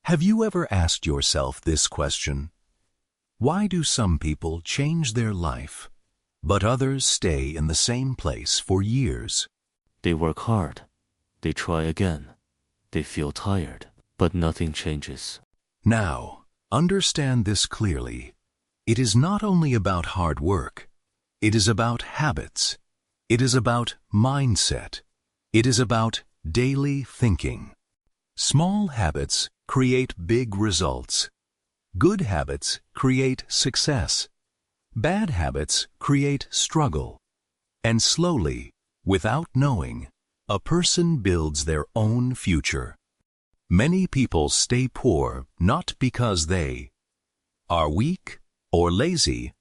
Have you ever asked yourself this question? Why do some people change their life, but others stay in the same place for years? They work hard. They try again. They feel tired, but nothing changes. Now, understand this clearly. It is not only about hard work. It is about habits. It is about mindset. It is about daily thinking. Small habits create big results. Good habits create success. Bad habits create struggle. And slowly, without knowing, a person builds their own future. Many people stay poor not because they are weak or lazy,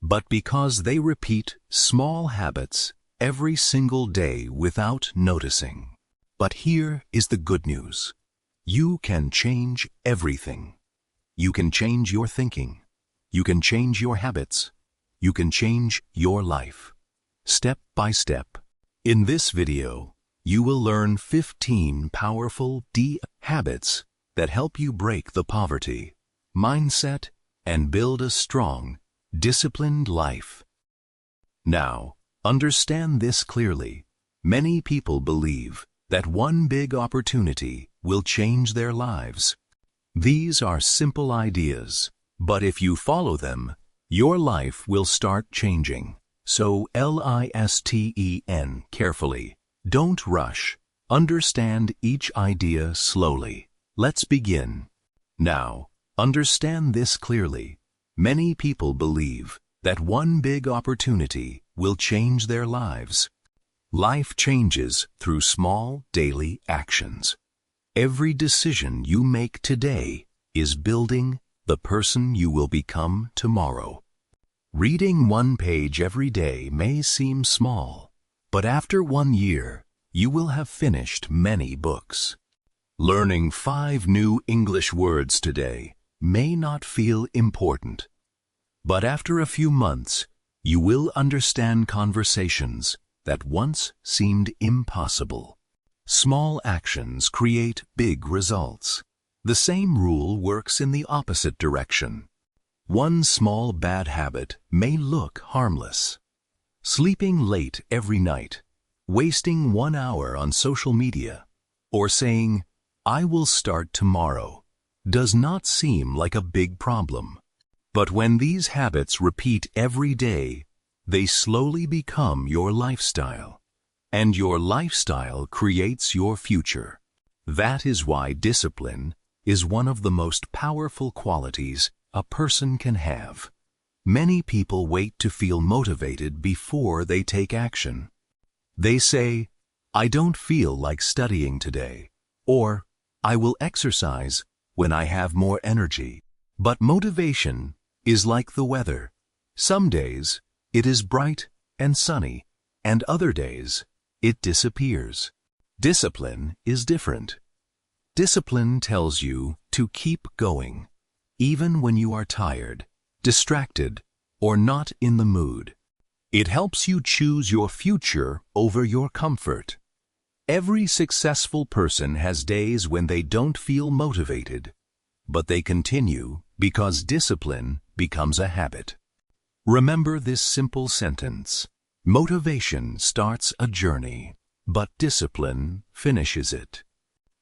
but because they repeat small habits every single day without noticing. But here is the good news. You can change everything. You can change your thinking. You can change your habits. You can change your life. Step by step. In this video, you will learn 15 powerful habits that help you break the poverty mindset and build a strong, disciplined life. Now, understand this clearly. Many people believe that one big opportunity will change their lives. These are simple ideas, but if you follow them, your life will start changing. So listen carefully. Don't rush. Understand each idea slowly. Let's begin. Now, understand this clearly. Many people believe that one big opportunity will change their lives. Life changes through small daily actions. Every decision you make today is building the person you will become tomorrow. Reading one page every day may seem small, but after 1 year, you will have finished many books. Learning 5 new English words today may not feel important, but after a few months, you will understand conversations that once seemed impossible. Small actions create big results. The same rule works in the opposite direction. One small bad habit may look harmless. Sleeping late every night, wasting 1 hour on social media, or saying, "I will start tomorrow," does not seem like a big problem. But when these habits repeat every day, they slowly become your lifestyle. And your lifestyle creates your future. That is why discipline is one of the most powerful qualities a person can have. Many people wait to feel motivated before they take action. They say, "I don't feel like studying today," or "I will exercise when I have more energy." But motivation is like the weather. Some days it is bright and sunny, and other days it disappears. Discipline is different. Discipline tells you to keep going, even when you are tired, distracted, or not in the mood. It helps you choose your future over your comfort. Every successful person has days when they don't feel motivated, but they continue because discipline becomes a habit. Remember this simple sentence: motivation starts a journey, but discipline finishes it.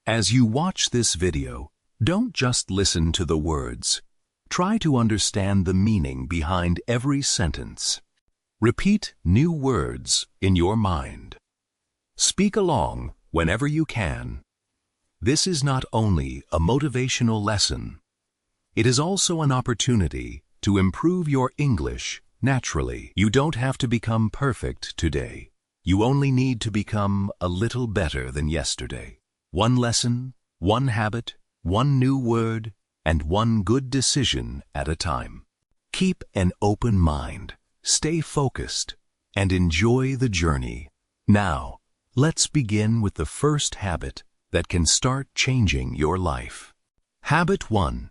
As you watch this video, don't just listen to the words. Try to understand the meaning behind every sentence. Repeat new words in your mind. Speak along whenever you can. This is not only a motivational lesson, it is also an opportunity to improve your English naturally. You don't have to become perfect today. You only need to become a little better than yesterday. One lesson, one habit, one new word, and one good decision at a time. Keep an open mind, stay focused, and enjoy the journey. Now, let's begin with the first habit that can start changing your life. Habit 1.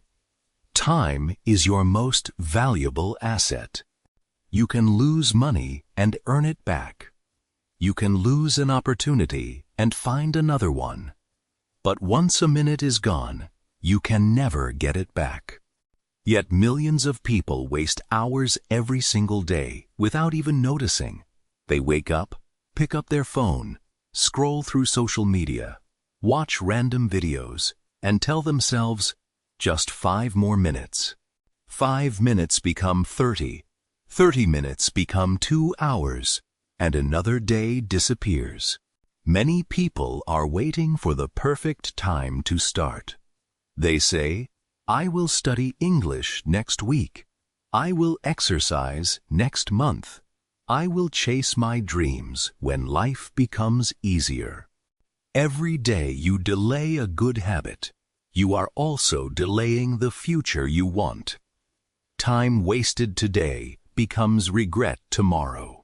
Time is your most valuable asset. You can lose money and earn it back. You can lose an opportunity and find another one. But once a minute is gone, you can never get it back. Yet millions of people waste hours every single day without even noticing. They wake up, pick up their phone, scroll through social media, watch random videos, and tell themselves, just 5 more minutes. 5 minutes become 30, 30 minutes become 2 hours, and another day disappears. Many people are waiting for the perfect time to start. They say, I will study English next week. I will exercise next month. I will chase my dreams when life becomes easier. Every day you delay a good habit, you are also delaying the future you want. Time wasted today becomes regret tomorrow.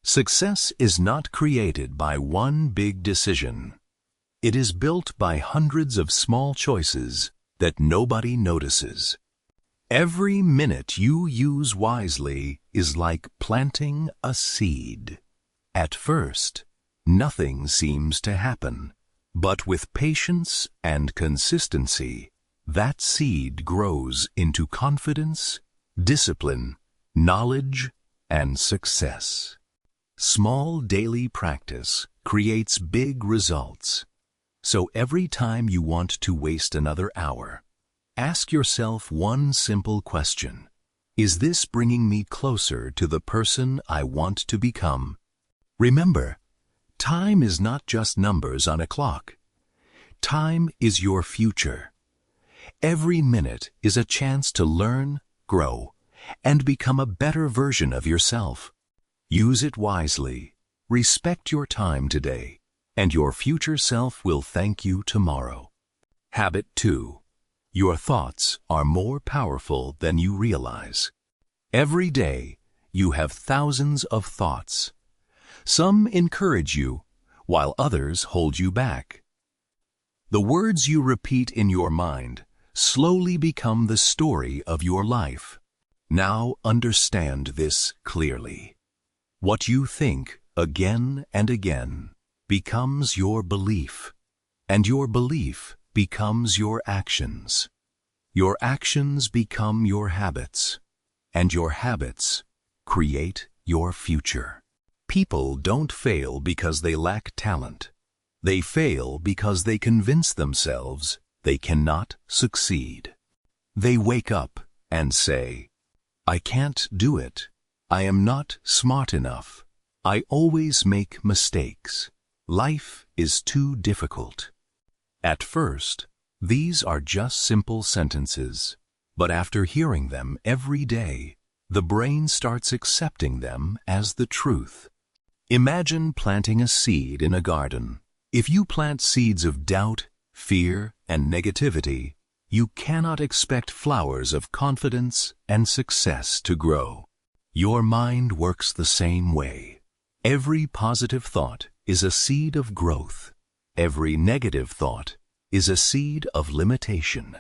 Success is not created by one big decision. It is built by hundreds of small choices that nobody notices. Every minute you use wisely is like planting a seed. At first, nothing seems to happen, but with patience and consistency, that seed grows into confidence, discipline, knowledge, and success. Small daily practice creates big results. So every time you want to waste another hour, ask yourself one simple question. Is this bringing me closer to the person I want to become? Remember, time is not just numbers on a clock. Time is your future. Every minute is a chance to learn, grow, and become a better version of yourself. Use it wisely. Respect your time today, and your future self will thank you tomorrow. Habit 2. Your thoughts are more powerful than you realize. Every day, you have thousands of thoughts. Some encourage you, while others hold you back. The words you repeat in your mind slowly become the story of your life. Now understand this clearly. What you think again and again becomes your belief, and your belief becomes your actions. Your actions become your habits, and your habits create your future. People don't fail because they lack talent. They fail because they convince themselves they cannot succeed. They wake up and say, I can't do it. I am not smart enough. I always make mistakes. Life is too difficult. At first, these are just simple sentences, but after hearing them every day, the brain starts accepting them as the truth. Imagine planting a seed in a garden. If you plant seeds of doubt, fear, and negativity, you cannot expect flowers of confidence and success to grow. Your mind works the same way. Every positive thought is a seed of growth. Every negative thought is a seed of limitation.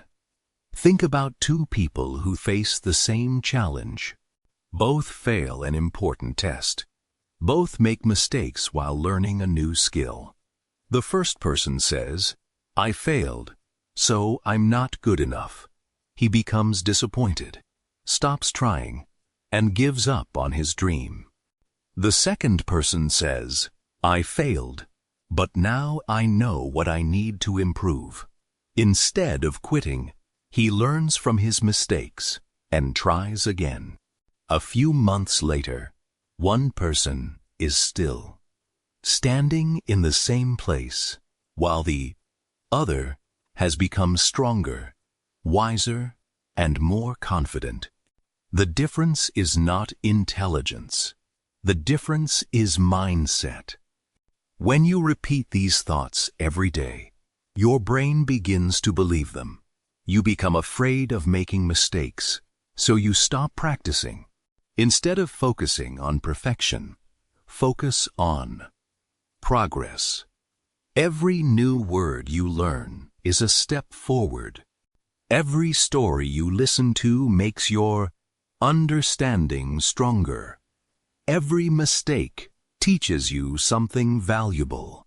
Think about 2 people who face the same challenge. Both fail an important test. Both make mistakes while learning a new skill. The first person says, I failed, so I'm not good enough. He becomes disappointed, stops trying, and gives up on his dream. The second person says, I failed, but now I know what I need to improve. Instead of quitting, he learns from his mistakes and tries again. A few months later, one person is still standing in the same place, while the other has become stronger, wiser, and more confident. The difference is not intelligence. The difference is mindset. When you repeat these thoughts every day, your brain begins to believe them. You become afraid of making mistakes, so you stop practicing. Instead of focusing on perfection, focus on progress. Every new word you learn is a step forward. Every story you listen to makes your understanding stronger. Every mistake teaches you something valuable.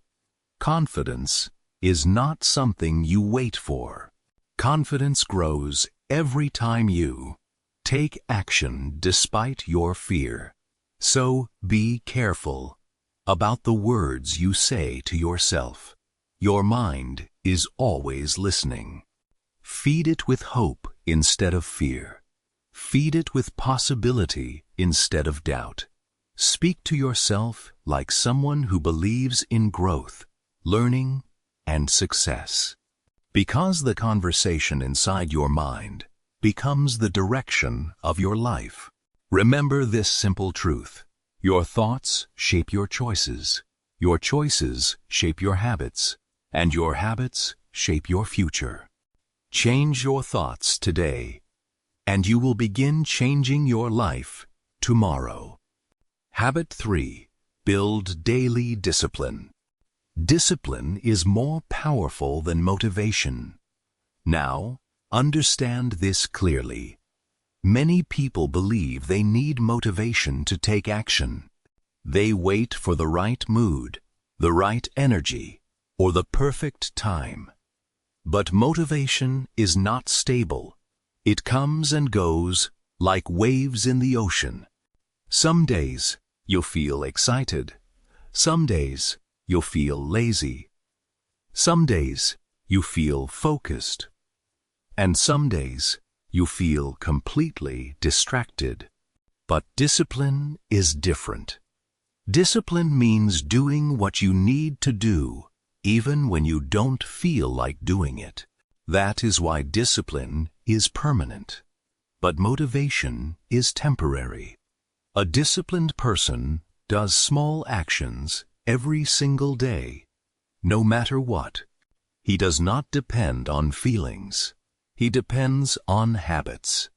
Confidence is not something you wait for. Confidence grows every time you take action despite your fear. So be careful about the words you say to yourself. Your mind is always listening. Feed it with hope instead of fear. Feed it with possibility instead of doubt. Speak to yourself like someone who believes in growth, learning, and success. Because the conversation inside your mind becomes the direction of your life. Remember this simple truth. Your thoughts shape your choices shape your habits, and your habits shape your future. Change your thoughts today, and you will begin changing your life tomorrow. Habit 3. Build daily discipline. Discipline is more powerful than motivation. Now, understand this clearly. Many people believe they need motivation to take action. They wait for the right mood, the right energy, or the perfect time. But motivation is not stable. It comes and goes like waves in the ocean. Some days you'll feel excited. Some days you'll feel lazy. Some days you feel focused. And some days you feel completely distracted. But discipline is different. Discipline means doing what you need to do, even when you don't feel like doing it. That is why discipline is permanent. But motivation is temporary. A disciplined person does small actions every single day, no matter what. He does not depend on feelings. He depends on habits.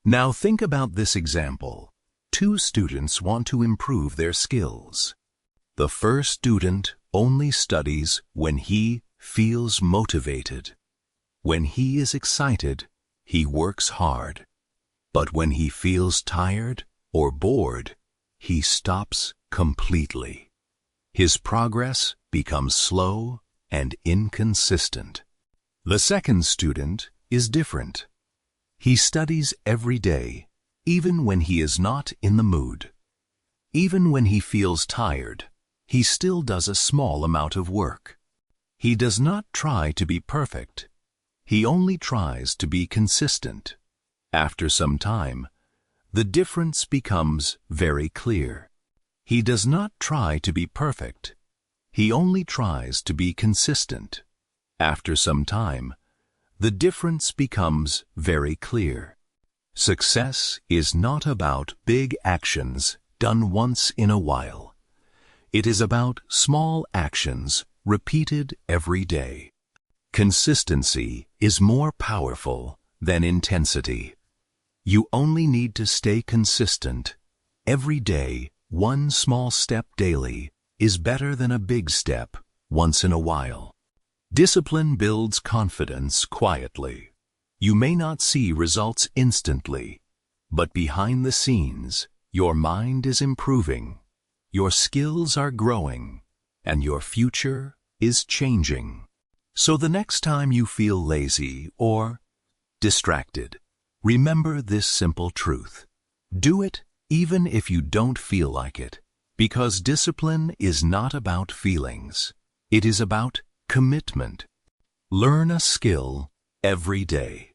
Now think about this example. 2 students want to improve their skills. The first student only studies when he feels motivated. When he is excited, he works hard. But when he feels tired or bored, he stops completely. His progress becomes slow and inconsistent. The second student is different. He studies every day, even when he is not in the mood. Even when he feels tired, he still does a small amount of work. He does not try to be perfect. He only tries to be consistent. After some time, the difference becomes very clear. He does not try to be perfect. He only tries to be consistent. After some time, the difference becomes very clear. Success is not about big actions done once in a while. It is about small actions repeated every day. Consistency is more powerful than intensity. You only need to stay consistent. Every day, one small step daily is better than a big step once in a while. Discipline builds confidence quietly. You may not see results instantly, but behind the scenes, your mind is improving, your skills are growing, and your future is changing. So the next time you feel lazy or distracted, remember this simple truth. Do it even if you don't feel like it, because discipline is not about feelings. It is about commitment. Learn a skill every day.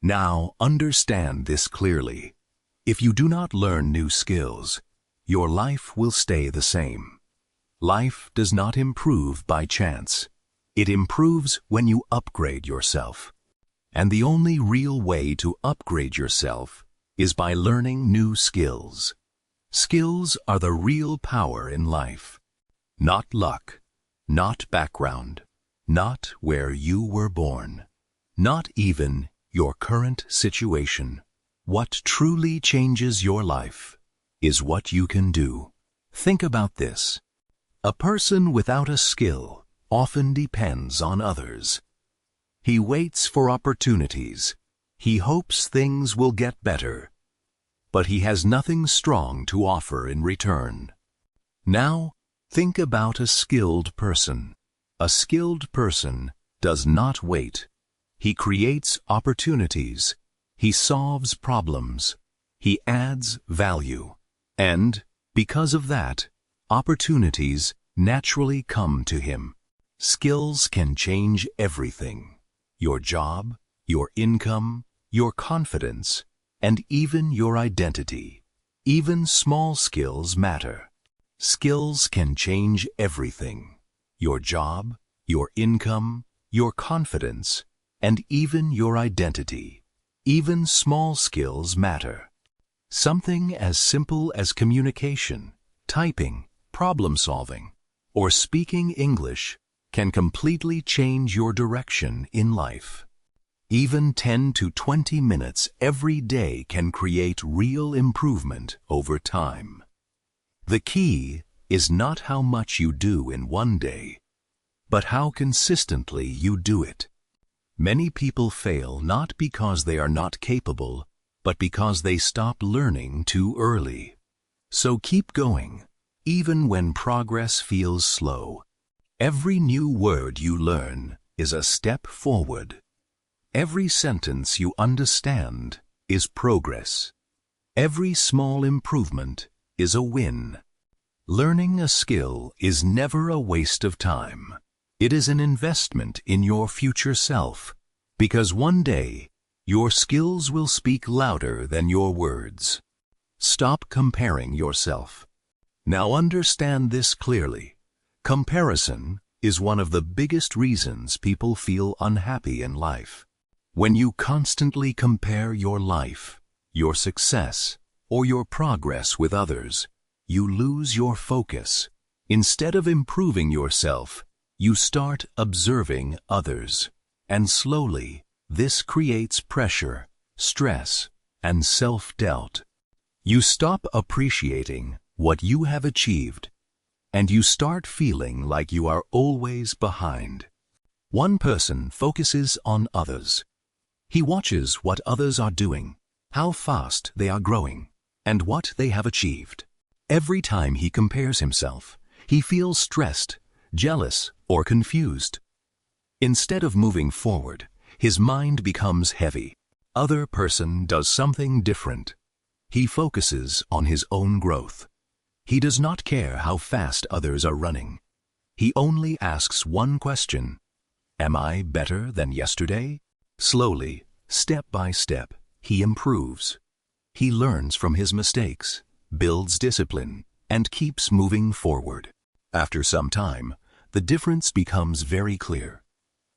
Now understand this clearly. If you do not learn new skills, your life will stay the same. Life does not improve by chance. It improves when you upgrade yourself. And the only real way to upgrade yourself is by learning new skills. Skills are the real power in life. Not luck, not background, not where you were born, not even your current situation. What truly changes your life is what you can do. Think about this. A person without a skill often depends on others. He waits for opportunities. He hopes things will get better. But he has nothing strong to offer in return. Now, think about a skilled person. A skilled person does not wait. He creates opportunities. He solves problems. He adds value. And, because of that, opportunities naturally come to him. Skills can change everything. Your job, your income, your confidence, and even your identity. Even small skills matter. Skills can change everything. Your job, your income, your confidence, and even your identity. Even small skills matter. Something as simple as communication, typing, problem solving, or speaking English can completely change your direction in life. Even 10 to 20 minutes every day can create real improvement over time. The key is not how much you do in one day, but how consistently you do it. Many people fail not because they are not capable, but because they stop learning too early. So keep going, even when progress feels slow. Every new word you learn is a step forward. Every sentence you understand is progress. Every small improvement is a win. Learning a skill is never a waste of time. It is an investment in your future self, because one day, your skills will speak louder than your words. Stop comparing yourself. Now understand this clearly. Comparison is one of the biggest reasons people feel unhappy in life. When you constantly compare your life, your success, or your progress with others, you lose your focus. Instead of improving yourself, you start observing others. And slowly, this creates pressure, stress, and self-doubt. You stop appreciating what you have achieved, and you start feeling like you are always behind. One person focuses on others. He watches what others are doing, how fast they are growing, and what they have achieved. Every time he compares himself, he feels stressed, jealous, or confused. Instead of moving forward, his mind becomes heavy. Other person does something different. He focuses on his own growth. He does not care how fast others are running. He only asks one question: am I better than yesterday? Slowly, step by step, he improves. He learns from his mistakes, builds discipline, and keeps moving forward. After some time, the difference becomes very clear.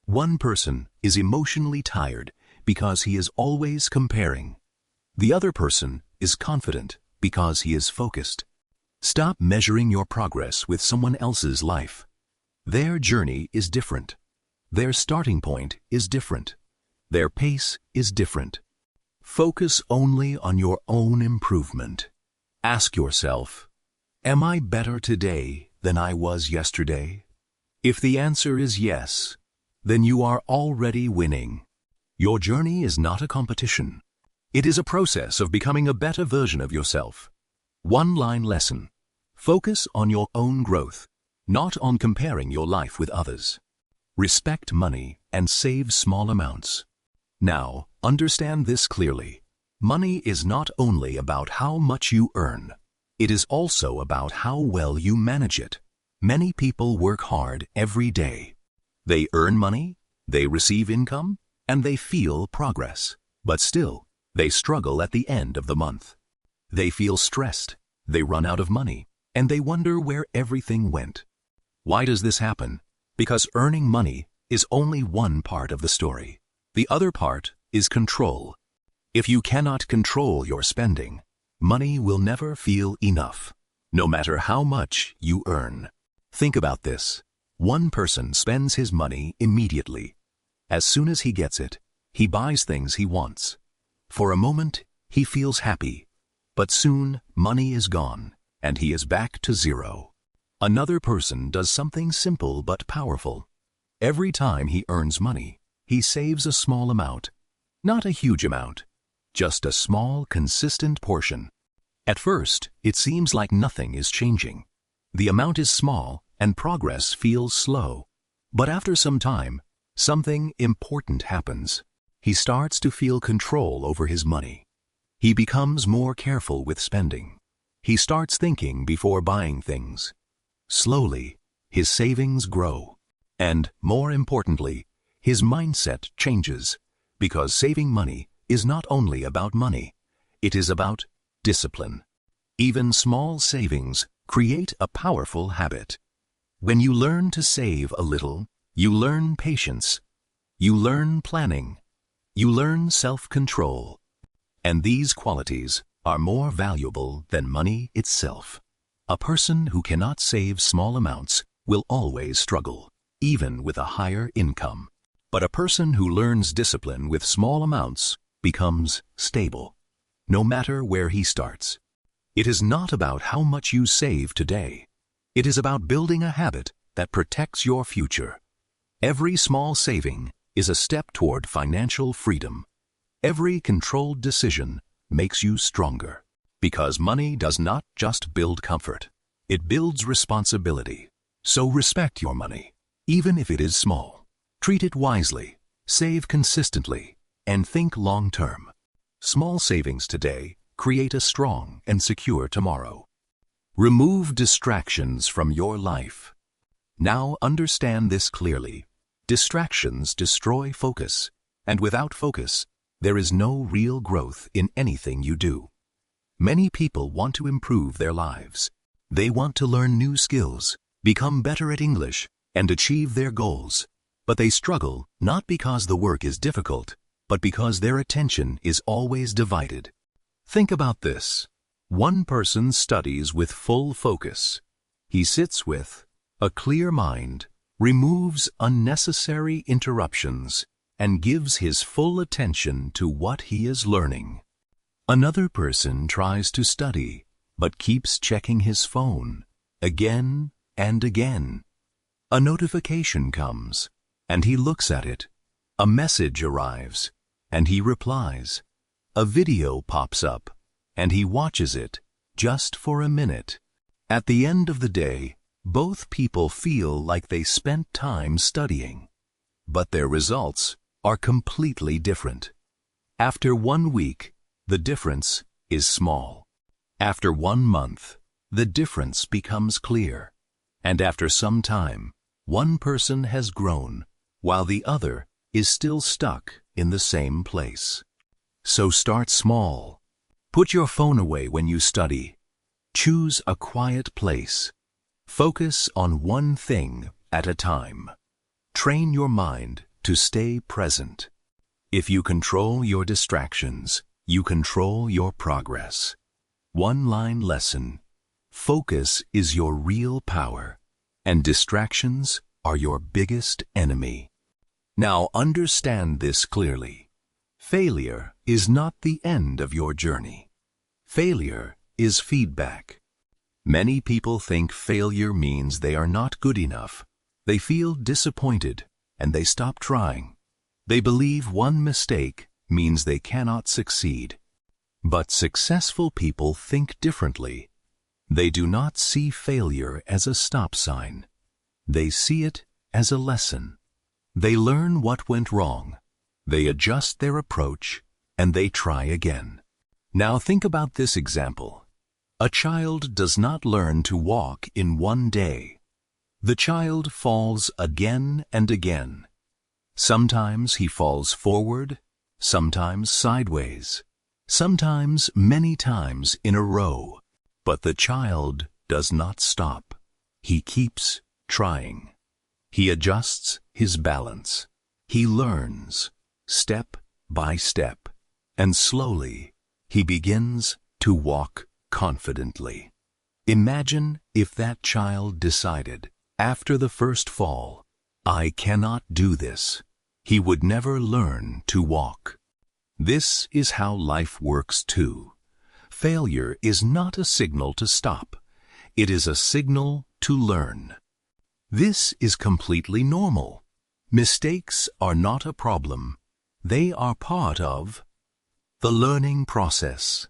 One person is emotionally tired because he is always comparing. The other person is confident because he is focused. Stop measuring your progress with someone else's life. Their journey is different. Their starting point is different. Their pace is different. Focus only on your own improvement. Ask yourself, am I better today than I was yesterday? If the answer is yes, then you are already winning. Your journey is not a competition. It is a process of becoming a better version of yourself. One-line lesson. Focus on your own growth, not on comparing your life with others. Respect money and save small amounts. Now, understand this clearly. Money is not only about how much you earn. It is also about how well you manage it. Many people work hard every day. They earn money, they receive income, and they feel progress. But still, they struggle at the end of the month. They feel stressed, they run out of money, and they wonder where everything went. Why does this happen? Because earning money is only one part of the story. The other part is control. If you cannot control your spending, money will never feel enough, no matter how much you earn. Think about this. One person spends his money immediately. As soon as he gets it, he buys things he wants. For a moment, he feels happy, but soon money is gone, and he is back to zero. Another person does something simple but powerful. Every time he earns money, he saves a small amount. Not a huge amount, just a small, consistent portion. At first, it seems like nothing is changing. The amount is small, and progress feels slow. But after some time, something important happens. He starts to feel control over his money. He becomes more careful with spending. He starts thinking before buying things. Slowly, his savings grow. And, more importantly, his mindset changes, because saving money is not only about money, it is about discipline. Even small savings create a powerful habit. When you learn to save a little, you learn patience, you learn planning, you learn self-control. And these qualities are more valuable than money itself. A person who cannot save small amounts will always struggle, even with a higher income. But a person who learns discipline with small amounts becomes stable, no matter where he starts. It is not about how much you save today. It is about building a habit that protects your future. Every small saving is a step toward financial freedom. Every controlled decision makes you stronger. Because money does not just build comfort, it builds responsibility. So respect your money, even if it is small. Treat it wisely, save consistently, and think long-term. Small savings today create a strong and secure tomorrow. Remove distractions from your life. Now understand this clearly. Distractions destroy focus, and without focus, there is no real growth in anything you do. Many people want to improve their lives. They want to learn new skills, become better at English, and achieve their goals. But they struggle not because the work is difficult, but because their attention is always divided. Think about this. One person studies with full focus. He sits with a clear mind, removes unnecessary interruptions, and gives his full attention to what he is learning. Another person tries to study, but keeps checking his phone again and again. A notification comes, and he looks at it. A message arrives, and he replies. A video pops up, and he watches it just for a minute. At the end of the day, both people feel like they spent time studying, but their results are completely different. After 1 week, the difference is small. After 1 month, the difference becomes clear. And after some time, one person has grown, while the other is still stuck in the same place. So start small. Put your phone away when you study. Choose a quiet place. Focus on one thing at a time. Train your mind to stay present. If you control your distractions, you control your progress. One-line lesson. Focus is your real power, and distractions are your biggest enemy. Now understand this clearly. Failure is not the end of your journey. Failure is feedback. Many people think failure means they are not good enough. They feel disappointed, and they stop trying. They believe one mistake means they cannot succeed. But successful people think differently. They do not see failure as a stop sign. They see it as a lesson. They learn what went wrong. They adjust their approach, and they try again. Now think about this example. A child does not learn to walk in 1 day. The child falls again and again. Sometimes he falls forward, sometimes sideways, sometimes many times in a row. But the child does not stop. He keeps trying. He adjusts his balance. He learns, step by step, and slowly he begins to walk confidently. Imagine if that child decided, after the first fall, I cannot do this. He would never learn to walk. This is how life works too. Failure is not a signal to stop. It is a signal to learn. This is completely normal. Mistakes are not a problem. They are part of the learning process.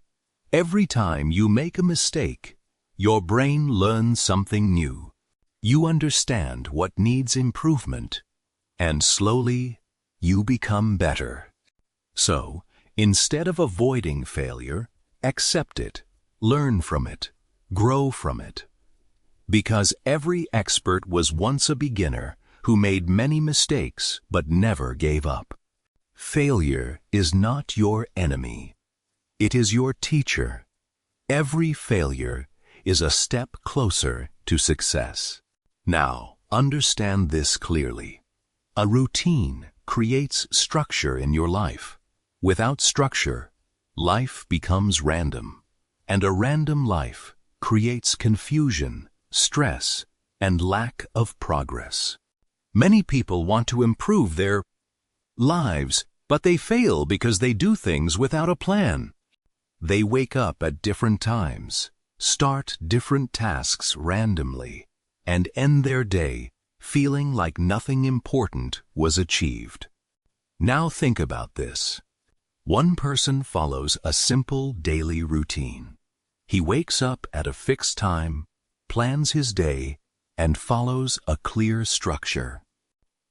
Every time you make a mistake, your brain learns something new. You understand what needs improvement, and slowly you become better. So, instead of avoiding failure, accept it, learn from it, grow from it. Because every expert was once a beginner who made many mistakes but never gave up. Failure is not your enemy. It is your teacher. Every failure is a step closer to success. Now, understand this clearly. A routine creates structure in your life. Without structure, life becomes random, and a random life creates confusion, stress, and lack of progress. Many people want to improve their lives, but they fail because they do things without a plan. They wake up at different times, start different tasks randomly, and end their day feeling like nothing important was achieved. Now think about this. One person follows a simple daily routine. He wakes up at a fixed time, plans his day, and follows a clear structure.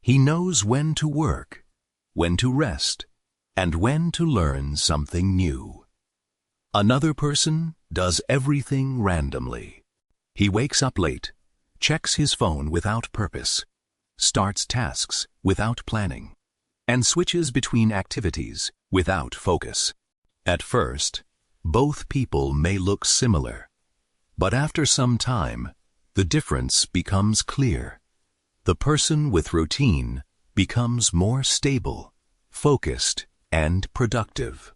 He knows when to work, when to rest, and when to learn something new. Another person does everything randomly. He wakes up late, checks his phone without purpose, starts tasks without planning, and switches between activities without focus. At first, both people may look similar, but after some time, the difference becomes clear. The person with routine becomes more stable, focused, and productive.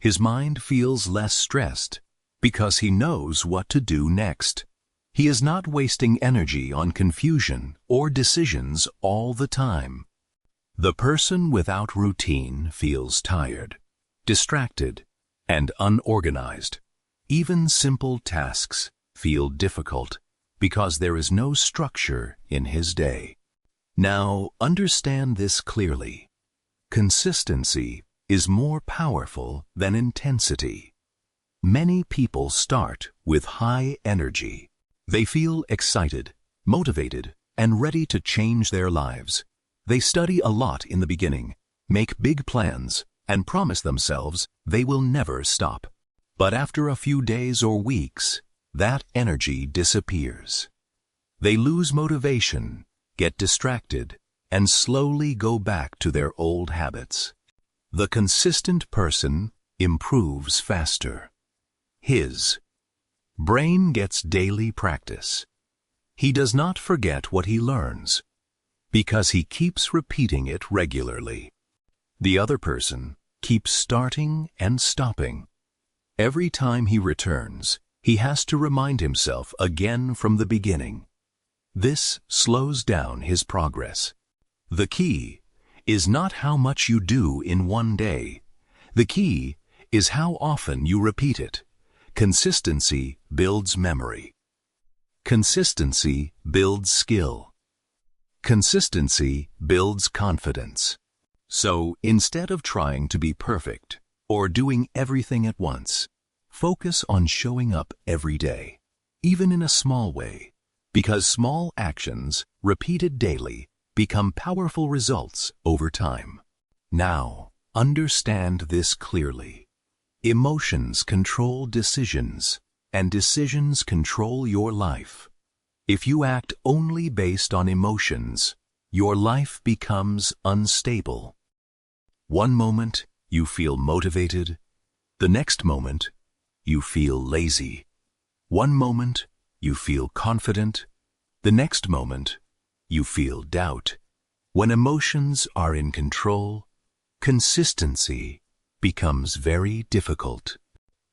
His mind feels less stressed because he knows what to do next. He is not wasting energy on confusion or decisions all the time. The person without routine feels tired, distracted, and unorganized. Even simple tasks feel difficult because there is no structure in his day. Now, understand this clearly. Consistency is more powerful than intensity. Many people start with high energy. They feel excited, motivated, and ready to change their lives. They study a lot in the beginning, make big plans, and promise themselves they will never stop. But after a few days or weeks, that energy disappears. They lose motivation, get distracted, and slowly go back to their old habits. The consistent person improves faster. His brain gets daily practice. He does not forget what he learns, because he keeps repeating it regularly. The other person keeps starting and stopping. Every time he returns, he has to remind himself again from the beginning. This slows down his progress. The key is not how much you do in one day. The key is how often you repeat it. Consistency builds memory. Consistency builds skill. Consistency builds confidence. So, instead of trying to be perfect or doing everything at once, focus on showing up every day, even in a small way, because small actions, repeated daily, become powerful results over time. Now, understand this clearly. Emotions control decisions, and decisions control your life. If you act only based on emotions, your life becomes unstable. One moment, you feel motivated. The next moment, you feel lazy. One moment, you feel confident. The next moment, you feel doubt. When emotions are in control, consistency becomes very difficult.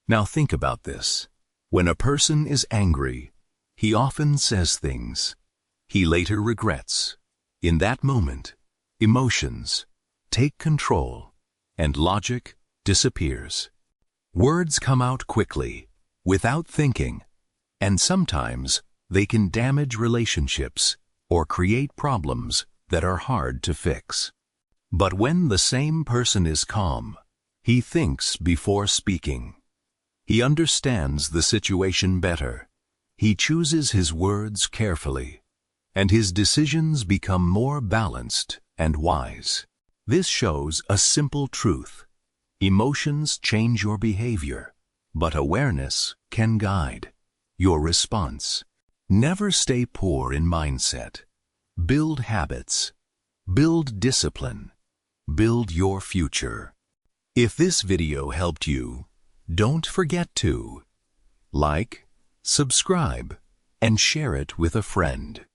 Now think about this. When a person is angry, he often says things he later regrets. In that moment, emotions take control and logic disappears. Words come out quickly, without thinking, and sometimes they can damage relationships or create problems that are hard to fix. But when the same person is calm, he thinks before speaking. He understands the situation better. He chooses his words carefully, and his decisions become more balanced and wise. This shows a simple truth. Emotions change your behavior, but awareness can guide your response. Never stay poor in mindset. Build habits. Build discipline. Build your future. If this video helped you, don't forget to like, subscribe, and share it with a friend.